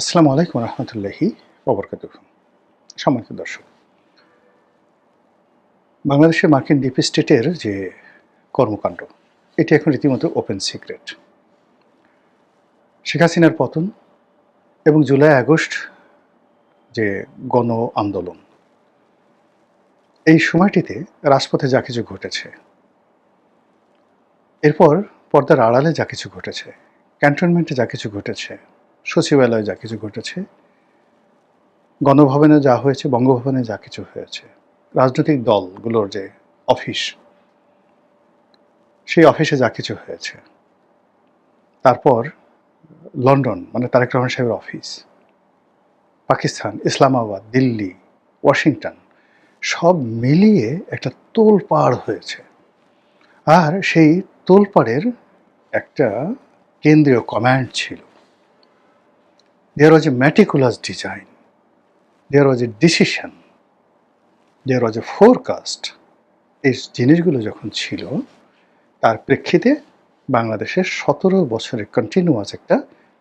আসসালামু আলাইকুম রহমতুল্লাহি ওবরকাতুহু। সম্মানিত দর্শক, বাংলাদেশের মার্কিন ডিপ স্টেটের যে কর্মকাণ্ড, এটি এখন রীতিমতো ওপেন সিক্রেট। শেখ হাসিনার পতন এবং জুলাই আগস্ট যে গণ আন্দোলন, এই সময়টিতে রাজপথে যা কিছু ঘটেছে, এরপর পর্দার আড়ালে যা কিছু ঘটেছে, ক্যান্টনমেন্টে যা কিছু ঘটেছে, সচিবালয়ে যা কিছু ঘটেছে, গণভবনে যা হয়েছে, বঙ্গভবনে যা কিছু হয়েছে, রাজনৈতিক দলগুলোর যে অফিস, সেই অফিসে যা কিছু হয়েছে, তারপর লন্ডন মানে তারেক রহমান সাহেবের অফিস, পাকিস্তান, ইসলামাবাদ, দিল্লি, ওয়াশিংটন, সব মিলিয়ে একটা তোলপাড় হয়েছে। আর সেই তোলপাড়ের একটা কেন্দ্রীয় কমান্ড ছিল। There was a meticulous design, there was a decision, there was a forecast. এই জিনিসগুলো যখন ছিল, তার প্রেক্ষিতে বাংলাদেশের 17 বছরের কন্টিনিউয়াস একটা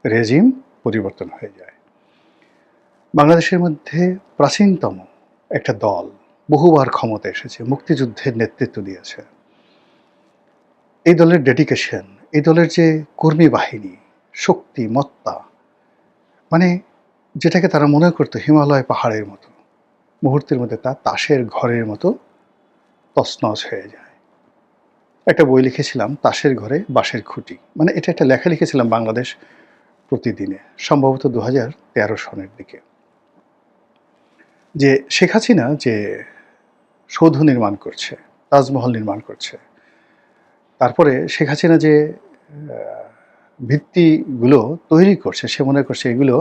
রেজিম পরিবর্তন হয়ে যায়। বাংলাদেশের মধ্যে প্রাচীনতম একটা দল বহুবার ক্ষমতা এসেছে, মুক্তিযুদ্ধের নেতৃত্ব দিয়েছে। এই দলের ডেডিকেশন, এই দলের যে কর্মী বাহিনী, শক্তি, মত্তা, মানে যেটাকে তারা মনে করতো হিমালয় পাহাড়ের মতো, মুহূর্তের মধ্যে তা তাসের ঘরের মতো তছনছ হয়ে যায়। একটা বই লিখেছিলাম, তাসের ঘরে বাঁশের খুঁটি, মানে এটা একটা লেখা লিখেছিলাম বাংলাদেশ প্রতিদিনে, সম্ভবত 2013 সনের দিকে। যে শেখ হাসিনা যে সৌধ নির্মাণ করছে, তাজমহল নির্মাণ করছে, তারপরে শেখ হাসিনা যে ভিত্তিগুলো তৈরি করছে, সে মনে করছে এগুলো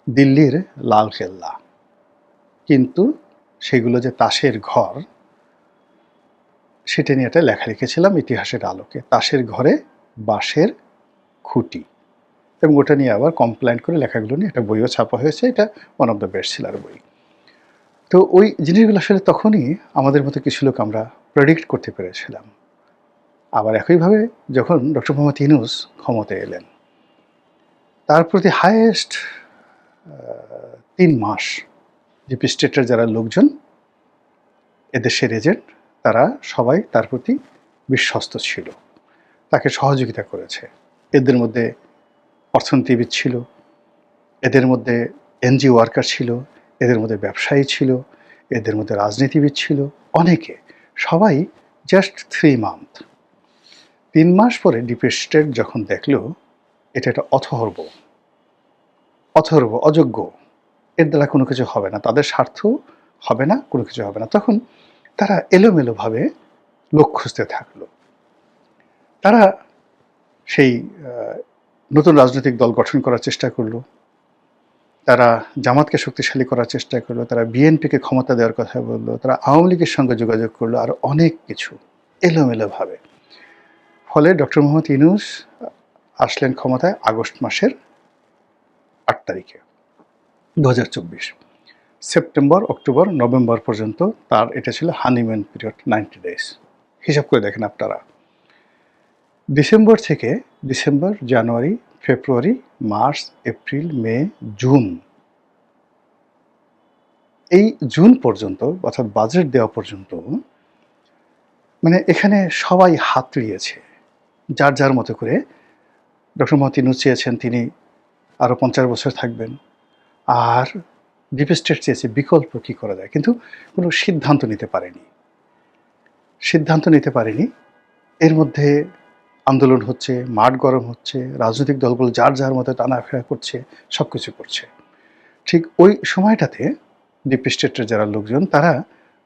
দিল্লির লালকেল্লা, কিন্তু সেগুলো যে তাসের ঘর, সেটা নিয়ে একটা লেখা লিখেছিলাম ইতিহাসের আলোকে, তাসের ঘরে বাঁশের খুঁটি, এবং ওটা নিয়ে আবার কমপ্লেন করে লেখাগুলো নিয়ে একটা বইও ছাপা হয়েছে। এটা one of the best seller বই। তো ওই জিনিসগুলো আসলে তখনই আমাদের মতো কিছু লোক আমরা প্রেডিক্ট করতে পেরেছিলাম। আবার একইভাবে যখন ডক্টর মোহাম্মদ ইউনূস ক্ষমতায় এলেন, তার প্রতি হাইয়েস্ট 3 মাস ডিপ স্টেটের যারা লোকজন, এদেশের এজেন্ট, তারা সবাই তার প্রতি বিশ্বস্ত ছিল, তাকে সহযোগিতা করেছে। এদের মধ্যে অর্থনীতিবিদ ছিল, এদের মধ্যে এনজিও ওয়ার্কার ছিল, এদের মধ্যে ব্যবসায়ী ছিল, এদের মধ্যে রাজনীতিবিদ ছিল, অনেকে, সবাই জাস্ট 3 মান্থ, 3 মাস পরে ডিপ স্টেট যখন দেখলো এটা একটা অথর্ব, অযোগ্য, এর দ্বারা কোনো কিছু হবে না, তাদের স্বার্থ হবে না, কোনো কিছু হবে না, তখন তারা এলোমেলোভাবে লোক খুঁজতে থাকলো। তারা সেই নতুন রাজনৈতিক দল গঠন করার চেষ্টা করলো, তারা জামাতকে শক্তিশালী করার চেষ্টা করলো, তারা বিএনপিকে ক্ষমতা দেওয়ার কথা বললো, তারা আওয়ামী লীগের সঙ্গে যোগাযোগ করলো, আর অনেক কিছু এলোমেলোভাবে। ফলে ডক্টর মোহাম্মদ ইউনূস আসলেন ক্ষমতায় আগস্ট মাসের 8 তারিখে 2024। সেপ্টেম্বর, অক্টোবর, নভেম্বর পর্যন্ত তার এটা ছিল হানিমুন পিরিয়ড, 90 ডেজ। হিসাব করে দেখেন আপনারা, ডিসেম্বর থেকে ডিসেম্বর, জানুয়ারি, ফেব্রুয়ারি, মার্চ, এপ্রিল, মে, জুন, এই জুন পর্যন্ত, অর্থাৎ বাজেট দেওয়া পর্যন্ত, মানে এখানে সবাই হাত লিয়েছে যার যার মতো করে। ডক্টর মোহাম্মদ ইউনূস চেয়েছেন তিনি আরও 50 বছর থাকবেন, আর ডিপ স্টেট চেয়েছে বিকল্প কী করা যায়, কিন্তু কোনো সিদ্ধান্ত নিতে পারেনি। এর মধ্যে আন্দোলন হচ্ছে, মাঠ গরম হচ্ছে, রাজনৈতিক দলগুলো যার যার মতো টানাফেরা করছে, সব কিছু করছে। ঠিক ওই সময়টাতে ডিপ স্টেটের যারা লোকজন, তারা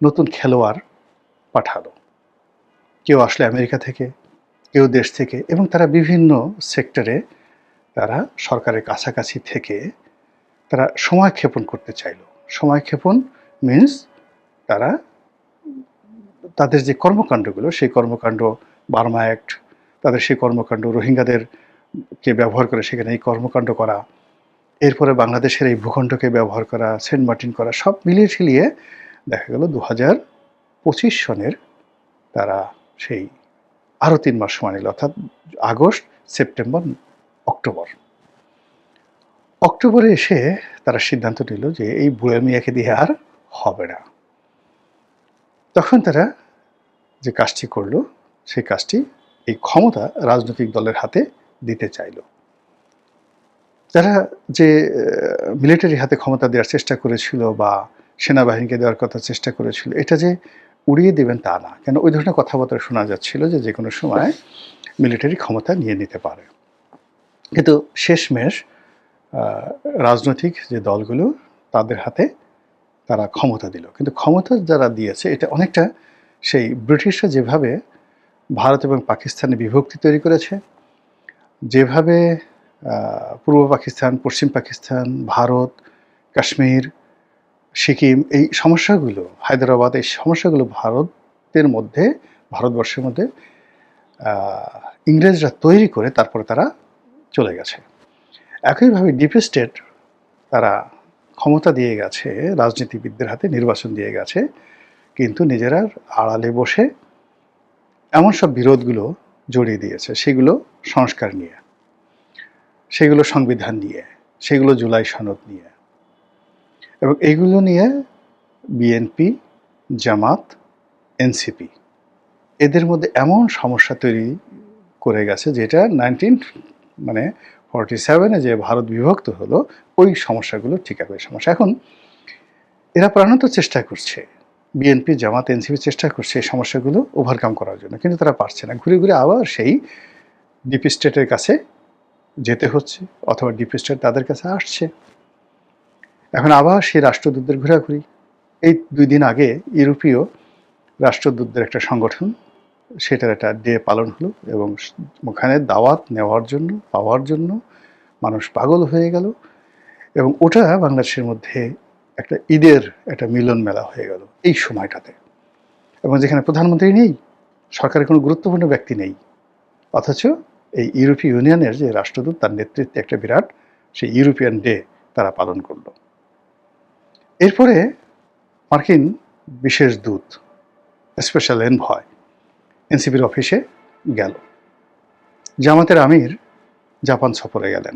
নতুন খেলোয়াড় পাঠালো। কেউ আসলে আমেরিকা থেকে, কেউ দেশ থেকে, এবং তারা বিভিন্ন সেক্টরে তারা সরকারের কাছাকাছি থেকে তারা সময় ক্ষেপণ করতে চাইল। সময় ক্ষেপণ মিনস তারা তাদের যে কর্মকাণ্ডগুলো, সেই কর্মকাণ্ড, বার্মা অ্যাক্ট, তাদের সেই কর্মকাণ্ড, রোহিঙ্গাদেরকে ব্যবহার করে সেখানে এই কর্মকাণ্ড করা, এরপরে বাংলাদেশের এই ভূখণ্ডকে ব্যবহার করা, সেন্ট মার্টিন করা, সব মিলিয়ে ঝিলিয়ে দেখা গেল 2025 সনের তারা সেই আরও 3 মাস সময় নিল, অর্থাৎ আগস্ট, সেপ্টেম্বর, অক্টোবর। অক্টোবরে এসে তারা সিদ্ধান্ত নিল যে এই বুড়া মিয়াকে দিয়ে আর হবে না। তখন তারা যে কাজটি করল, সেই কাজটি এই ক্ষমতা রাজনৈতিক দলের হাতে দিতে চাইল। তারা যে মিলিটারি হাতে ক্ষমতা দেওয়ার চেষ্টা করেছিল বা সেনাবাহিনীকে দেওয়ার কথা চেষ্টা করেছিল, এটা যে উড়িয়ে দেবেন তা না। কেন ওই ধরনের কথাবার্তা শোনা যাচ্ছিল যে কোনো সময় মিলিটারি ক্ষমতা নিয়ে নিতে পারে। কিন্তু শেষমেশ রাজনৈতিক যে দলগুলো তাদের হাতে তারা ক্ষমতা দিল। কিন্তু ক্ষমতা যারা দিয়েছে এটা অনেকটা সেই ব্রিটিশরা যেভাবে ভারত এবং পাকিস্তানে বিভক্তি তৈরি করেছে, যেভাবে পূর্ব পাকিস্তান, পশ্চিম পাকিস্তান, ভারত, কাশ্মীর, সিকিম, এই সমস্যাগুলো, হায়দ্রাবাদ, এই সমস্যাগুলো ভারতবর্ষের মধ্যে ইংরেজরা তৈরি করে তারপরে তারা চলে গেছে। একইভাবে ডিপ স্টেট তারা ক্ষমতা দিয়ে গেছে রাজনীতিবিদদের হাতে, নির্বাচন দিয়ে গেছে, কিন্তু নিজেরা আড়ালে বসে এমন সব বিরোধগুলো জড়িয়ে দিয়েছে, সেগুলো সংস্কার নিয়ে, সেগুলো সংবিধান নিয়ে, সেগুলো জুলাই সনদ নিয়ে, এবং এইগুলো নিয়ে বিএনপি, জামাত, এনসিপি এদের মধ্যে এমন সমস্যা তৈরি করে গেছে যেটা 47-এ যে ভারত বিভক্ত হলো ওই সমস্যাগুলো ঠিক একই সমস্যা। এখন এরা প্রাণান্ত চেষ্টা করছে, বিএনপি, জামাত, এনসিপি চেষ্টা করছে এই সমস্যাগুলো ওভারকাম করার জন্য, কিন্তু তারা পারছে না। ঘুরে ঘুরে আবার সেই ডিপ স্টেটের কাছে যেতে হচ্ছে, অথবা ডিপ স্টেট তাদের কাছে আসছে। এখন আবার সেই রাষ্ট্রদূতদের ঘোরাঘুরি। এই 2 দিন আগে ইউরোপীয় রাষ্ট্রদূতদের একটা সংগঠন, সেটার একটা ডে পালন হলো, এবং ওখানে দাওয়াত পাওয়ার জন্য মানুষ পাগল হয়ে গেল, এবং ওটা বাংলাদেশের মধ্যে একটা ঈদের একটা মিলন মেলা হয়ে গেল এই সময়টাতে। এবং যেখানে প্রধানমন্ত্রী নেই, সরকারের কোনো গুরুত্বপূর্ণ ব্যক্তি নেই, অথচ এই ইউরোপীয় ইউনিয়নের যে রাষ্ট্রদূত তার নেতৃত্বে একটা বিরাট সেই ইউরোপিয়ান ডে তারা পালন করল। এরপরে মার্কিন বিশেষ দূত, স্পেশাল এনভয়, এনসিপির অফিসে গেল। জামাতের আমির জাপান সফরে গেলেন।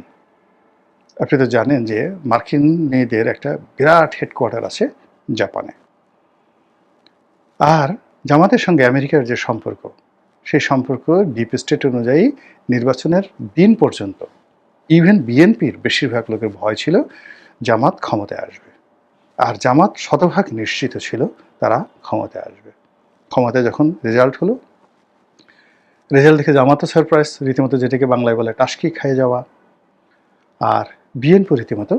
আপনি তো জানেন যে মার্কিন মেয়েদের একটা বিরাট হেডকোয়ার্টার আছে জাপানে। আর জামাতের সঙ্গে আমেরিকার যে সম্পর্ক, সেই সম্পর্ক ডিপ স্টেট অনুযায়ী নির্বাচনের দিন পর্যন্ত ইভেন বিএনপির বেশিরভাগ লোকের ভয় ছিল জামাত ক্ষমতায় আসবে, আর জামাত শতভাগ নিশ্চিত ছিল তারা ক্ষমতায় আসবে। ক্ষমতায় যখন রেজাল্ট হলো, রেজাল্ট দেখে জামাতও সারপ্রাইজ, রীতিমতো যেটাকে বাংলায় বলে টাসকি খেয়ে যাওয়া, আর বিএনপি রীতিমতো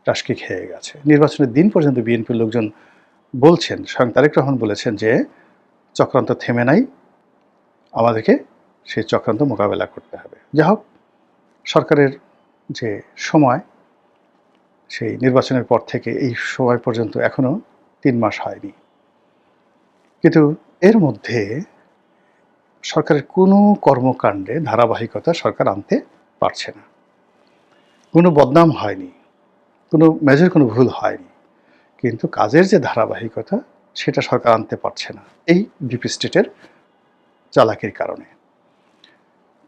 টাসকি খেয়ে গেছে। নির্বাচনের দিন পর্যন্ত বিএনপির লোকজন বলছেন, স্বয়ং তারেক রহমান বলেছেন যে চক্রান্ত থেমে নাই, আমাদেরকে সেই চক্রান্ত মোকাবেলা করতে হবে। যা হোক, সরকারের যে সময়, সেই নির্বাচনের পর থেকে এই সময় পর্যন্ত এখনো 3 মাস হয়নি, কিন্তু এর মধ্যে সরকারের কোনো কর্মকাণ্ডে ধারাবাহিকতা সরকার আনতে পারছে না। কোনো বদনাম হয়নি, কোনো মেজর কোনো ভুল হয়নি, কিন্তু কাজের যে ধারাবাহিকতা সেটা সরকার আনতে পারছে না এই ডিপ স্টেটের চালাকির কারণে।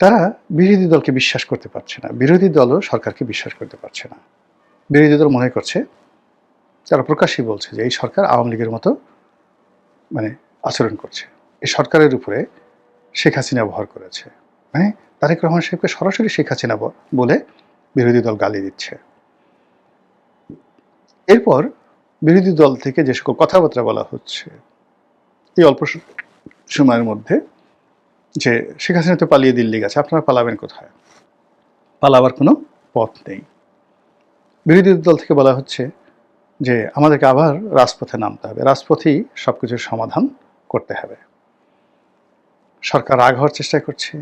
তারা বিরোধী দলকে বিশ্বাস করতে পারছে না, বিরোধী দলও সরকারকে বিশ্বাস করতে পারছে না। বিরোধী দল মনে করছে, তারা প্রকাশ্যই বলছে যে এই সরকার আওয়ামী লীগের মতো আচরণ করছে, এই সরকারের উপরে শেখ হাসিনা ভর করেছে, তারেক রহমান সাহেবকে সরাসরি শেখ হাসিনা বলে বিরোধী দল গালি দিচ্ছে। এরপর বিরোধী দল থেকে যে সকল কথাবার্তা বলা হচ্ছে এই অল্প সময়ের মধ্যে, যে শেখ হাসিনা তো পালিয়ে দিল্লি গেছে, আপনারা পালাবেন কোথায়? পালাবার কোনো পথ নেই। বিরোধী দল থেকে বলা হচ্ছে যে আমাদেরকে আবার রাজপথে নামতে হবে, রাজপথেই সবকিছুর সমাধান করতে হবে। সরকার রাগ হওয়ার চেষ্টা করছে,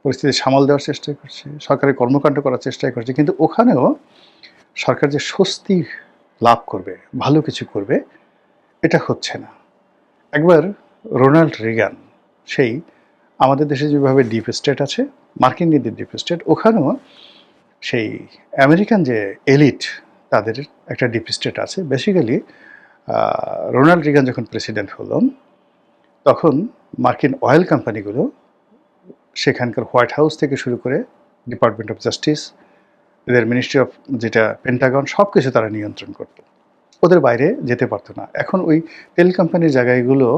পরিস্থিতি সামাল দেওয়ার চেষ্টা করছে, সরকারের কর্মকাণ্ড করার চেষ্টা করছে, কিন্তু ওখানেও সরকার যে স্বস্তি লাভ করবে, ভালো কিছু করবে, এটা হচ্ছে না। একবার রোনাল্ড রিগান, সেই আমাদের দেশে যেভাবে ডিপ স্টেট আছে, মার্কিন নীতির ডিপ স্টেট, ওখানেও সেই আমেরিকান যে এলিট তাদের একটা ডিপ স্টেট আছে। বেসিক্যালি রোনাল্ড রিগান যখন প্রেসিডেন্ট হলেন, তখন মার্কিন অয়েল কোম্পানিগুলো সেখানকার হোয়াইট হাউস থেকে শুরু করে ডিপার্টমেন্ট অফ জাস্টিস, এদের মিনিস্ট্রি অফ যেটা পেন্টাগন সব কিছু তারা নিয়ন্ত্রণ করত, ওদের বাইরে যেতে পারতো না। এখন ওই তেল কোম্পানির জায়গাগুলো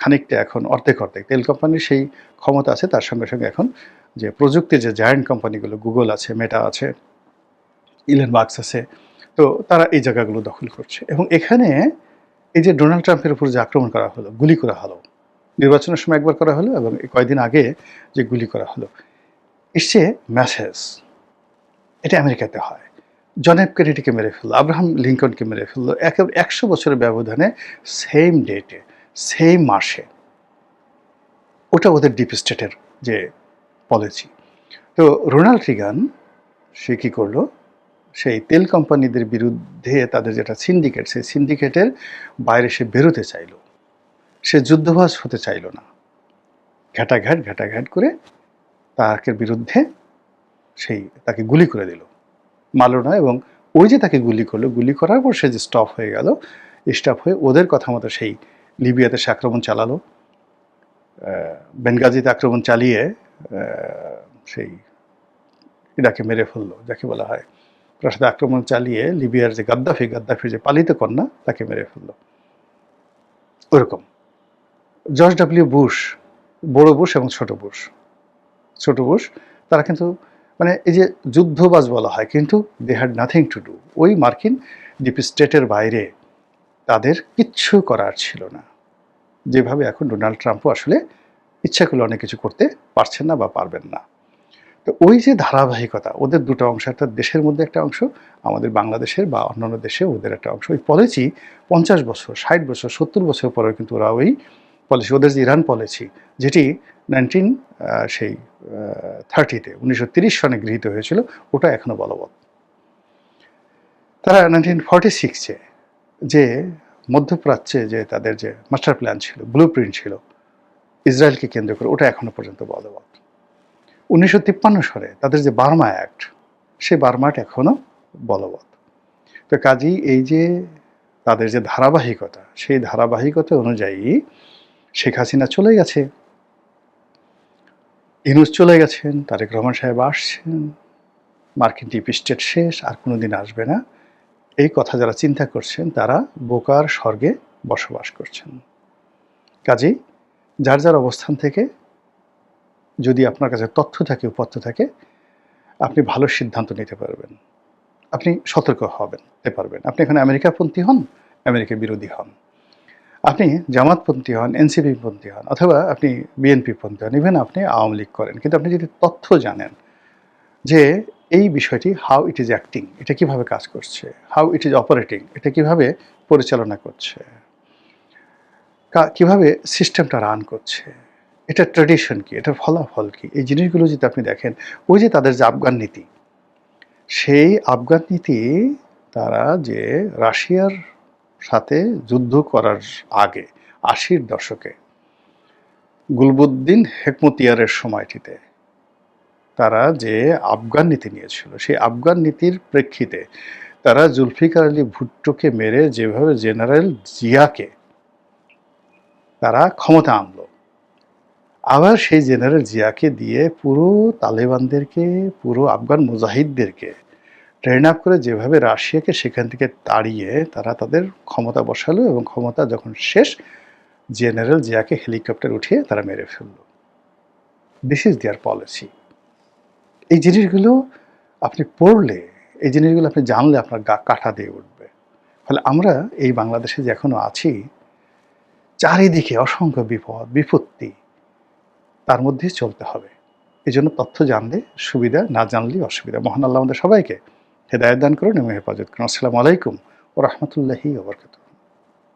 খানিকটা এখন অর্ধেক অর্ধেক তেল কোম্পানির সেই ক্ষমতা আছে, তার সঙ্গে সঙ্গে এখন যে প্রযুক্তির যে জায়ান্ট কোম্পানিগুলো, গুগল আছে, মেটা আছে, ইলন মাস্ক আছে, তো তারা এই জায়গাগুলো দখল করছে। এবং এখানে এই যে ডোনাল্ড ট্রাম্পের উপর যে আক্রমণ করা হলো, গুলি করা হলো, নির্বাচনের সময় একবার করা হলো এবং কয়েকদিন আগে যে গুলি করা হলো, এসছে মেসেজ এটা আমেরিকাতে হয়। জন এফ কেনেডিকে মেরে ফেললো, আব্রাহাম লিঙ্কনকে মেরে ফেললো, একেবারে 100 বছরের ব্যবধানে, সেম ডেটে, সেম মাসে। ওটা ওদের ডিপ স্টেটের যে পলিসি। তো রোনাল্ড রিগান সে কী করলো, সেই তেল কোম্পানিদের বিরুদ্ধে তাদের যেটা সিন্ডিকেট, সেই সিন্ডিকেটের বাইরে সে বেরোতে চাইল, সে যুদ্ধবাজ হতে চাইল না, ঘাটাঘাট করে তাকে বিরুদ্ধে তাকে গুলি করে দিল, মারল না। এবং ওই যে তাকে গুলি করলো, গুলি করার পর সে যে স্টপ হয়ে গেল, স্টপ হয়ে ওদের কথা মতো সেই লিবিয়াতে সে আক্রমণ চালালো, বেনগাজিতে আক্রমণ চালিয়ে সেই ইরাকে মেরে ফেললো, যাকে বলা হয় প্রাসাদে আক্রমণ চালিয়ে লিবিয়ার যে গাদ্দাফির যে পালিত কন্যা তাকে মেরে ফেললো। ওরকম জর্জ ডব্লিউ বুশ, বড় বুশ এবং ছোট বুশ তারা কিন্তু মানে এই যে যুদ্ধবাজ বলা হয়, কিন্তু they had nothing to do. ওই মার্কিন ডিপ স্টেটের বাইরে তাদের কিচ্ছু করার ছিল না, যেভাবে এখন ডোনাল্ড ট্রাম্পও আসলে ইচ্ছা করলে অনেক কিছু করতে পারছেন না বা পারবেন না। তো ওই যে ধারাবাহিকতা, ওদের দুটো অংশ, একটা দেশের মধ্যে একটা অংশ, আমাদের বাংলাদেশের বা অন্যান্য দেশে ওদের একটা অংশ। ওই পলিসি 50 বছর, 60 বছর, 70 বছর পরেও কিন্তু ওরা ওই পলিসি, ওদের যে ইরান পলিসি, যেটি 1930 সনে গৃহীত হয়েছিল, ওটা এখনো বলবৎ। তারা 1946-এ যে মধ্যপ্রাচ্যে যে তাদের যে মাস্টার প্ল্যান ছিল, ব্লু প্রিন্ট ছিল ইসরায়েলকে কেন্দ্র করে, ওটা এখনো পর্যন্ত বলবৎ। 1953 সালে তাদের যে বার্মা অ্যাক্ট, সেই বার্মা অ্যাক্ট এখনো বলবৎ। তো কাজেই এই যে তাদের যে ধারাবাহিকতা, সেই ধারাবাহিকতা অনুযায়ী শেখ হাসিনা চলে গেছে, ইউনূস চলে গেছেন, তারেক রহমান সাহেব আসছেন, মার্কিন ডিপ স্টেট শেষ, আর কোনোদিন আসবে না, এই কথা যারা চিন্তা করছেন তারা বোকার স্বর্গে বসবাস করছেন। কাজেই যার যার অবস্থান থেকে যদি আপনার কাছে তথ্য থাকে, উপাত্ত থাকে, আপনি ভালো সিদ্ধান্ত নিতে পারবেন, আপনি সতর্ক হতে পারবেন। আপনি এখানে আমেরিকাপন্থী হন, আমেরিকা বিরোধী হন, আপনি জামাতপন্থী হন, এনসিপি পন্থী হন, অথবা আপনি বিএনপি পন্থী হন, ইভেন আপনি আওয়ামী লীগ করেন, কিন্তু আপনি যদি তথ্য জানেন যে এই বিষয়টি হাউ ইট ইজ অ্যাক্টিং, এটা কিভাবে কাজ করছে, হাউ ইট ইজ অপারেটিং, এটা কিভাবে পরিচালনা করছে, কিভাবে সিস্টেমটা রান করছে, এটা ট্র্যাডিশন কি, এটার ফলাফল কি, এই জিনিসগুলো যদি আপনি দেখেন, ওই যে তাদের যে আফগান নীতি, সেই আফগান নীতি তারা যে রাশিয়ার সাথে যুদ্ধ করার আগে 80-র দশকে গুলবুদ্দিন হেকমতিয়ারের সময়টিতে তারা যে আফগান নীতি নিয়েছিল, সেই আফগান নীতির প্রেক্ষিতে তারা জুলফিকার আলী ভুট্টোকে মেরে যেভাবে জেনারেল জিয়াকে তারা ক্ষমতা আনলো, আবার সেই জেনারেল জিয়াকে দিয়ে পুরো তালেবানদেরকে, পুরো আফগান মুজাহিদদেরকে ট্রেন আপ করে যেভাবে রাশিয়াকে সেখান থেকে তাড়িয়ে তারা তাদের ক্ষমতা বসালো, এবং ক্ষমতা যখন শেষ, জেনারেল জিয়াকে হেলিকপ্টার উঠিয়ে তারা মেরে ফেললো। This is their policy. এই জিনিসগুলো আপনি পড়লে, এই জিনিসগুলো আপনি জানলে আপনার গা কাঁটা দিয়ে উঠবে। ফলে আমরা এই বাংলাদেশে যে এখনো আছি, চারিদিকে অসংখ্য বিপদ বিপত্তি, তার মধ্যেই চলতে হবে। এই জন্য তথ্য জানলে সুবিধা, না জানলেই অসুবিধা। মহান আল্লাহ আমাদের সবাইকে হেদায়েত দান করুন এবং হেফাজত করুন। আসসালামু আলাইকুম ওয়া রাহমাতুল্লাহি ওয়া বারাকাতুহু।